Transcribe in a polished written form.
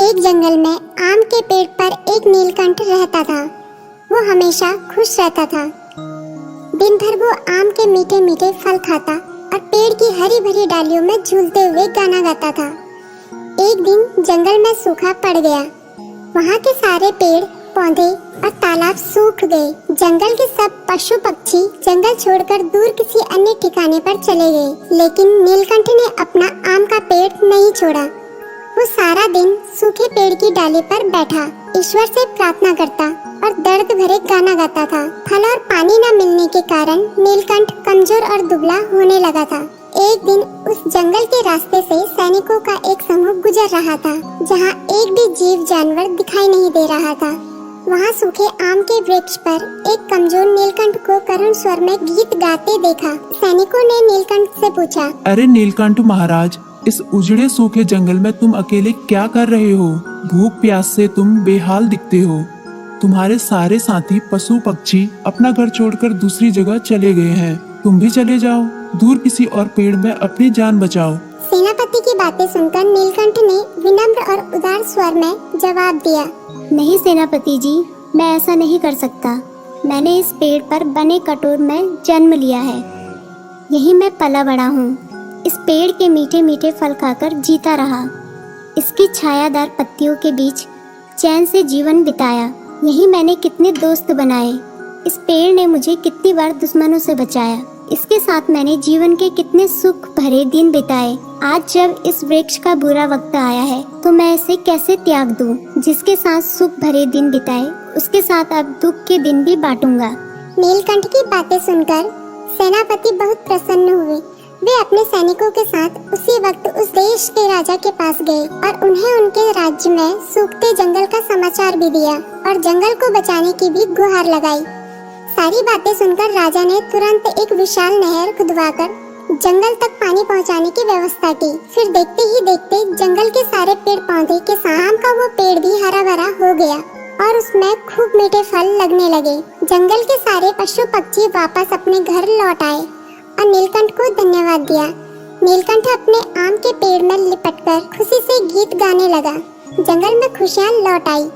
एक जंगल में आम के पेड़ पर एक नीलकंठ रहता था। वो हमेशा खुश रहता था। दिन भर वो आम के मीठे मीठे फल खाता और पेड़ की हरी भरी डालियों में झूलते हुए गाना गाता था। एक दिन जंगल में सूखा पड़ गया। वहाँ के सारे पेड़ पौधे और तालाब सूख गए। जंगल के सब पशु पक्षी जंगल छोड़कर दूर किसी अन्य ठिकाने पर चले गए। लेकिन नीलकंठ ने अपना आम का पेड़ नहीं छोड़ा। वो सारा दिन सूखे पेड़ की डाली पर बैठा ईश्वर से प्रार्थना करता और दर्द भरे गाना गाता था। फल और पानी न मिलने के कारण नीलकंठ कमजोर और दुबला होने लगा था। एक दिन उस जंगल के रास्ते से सैनिकों का एक समूह गुजर रहा था, जहाँ एक भी जीव जानवर दिखाई नहीं दे रहा था। वहाँ सूखे आम के वृक्ष पर एक कमजोर नीलकंठ को करुण स्वर में गीत गाते देखा। सैनिकों ने नीलकंठ से पूछा, अरे नीलकंठ महाराज, इस उजड़े सूखे जंगल में तुम अकेले क्या कर रहे हो? भूख प्यास से तुम बेहाल दिखते हो। तुम्हारे सारे साथी पशु पक्षी अपना घर छोड़कर दूसरी जगह चले गए हैं। तुम भी चले जाओ, दूर किसी और पेड़ में अपनी जान बचाओ। सेनापति की बातें सुनकर नीलकंठ ने विनम्र और उदार स्वर में जवाब दिया, नहीं सेनापति जी, मैं ऐसा नहीं कर सकता। मैंने इस पेड़ पर बने कटोर में जन्म लिया है। यही मैं पला बड़ा हूँ। इस पेड़ के मीठे मीठे फल खाकर जीता रहा। इसकी छायादार पत्तियों के बीच चैन से जीवन बिताया। यही मैंने कितने दोस्त बनाए। इस पेड़ ने मुझे कितनी बार दुश्मनों से बचाया। इसके साथ मैंने जीवन के कितने सुख भरे दिन बिताए। आज जब इस वृक्ष का बुरा वक्त आया है तो मैं इसे कैसे त्याग दूं? जिसके साथ सुख भरे दिन बिताए उसके साथ अब दुख के दिन भी बांटूंगा। नीलकंठ की बातें सुनकर सेनापति बहुत प्रसन्न हुए। वे अपने सैनिकों के साथ उसी वक्त उस देश के राजा के पास गए और उन्हें उनके राज्य में सूखते जंगल का समाचार भी दिया और जंगल को बचाने की भी गुहार लगाई। सारी बातें सुनकर राजा ने तुरंत एक विशाल नहर खुदवाकर जंगल तक पानी पहुंचाने की व्यवस्था की। फिर देखते ही देखते जंगल के सारे पेड़ पौधे के साथ आम का वो पेड़ भी हरा भरा हो गया और उसमें खूब मीठे फल लगने लगे। जंगल के सारे पशु पक्षी वापस अपने घर लौट आए और नीलकंठ को धन्यवाद दिया। नीलकंठ अपने आम के पेड़ में लिपटकर खुशी से गीत गाने लगा। जंगल में खुशियाँ लौट आई।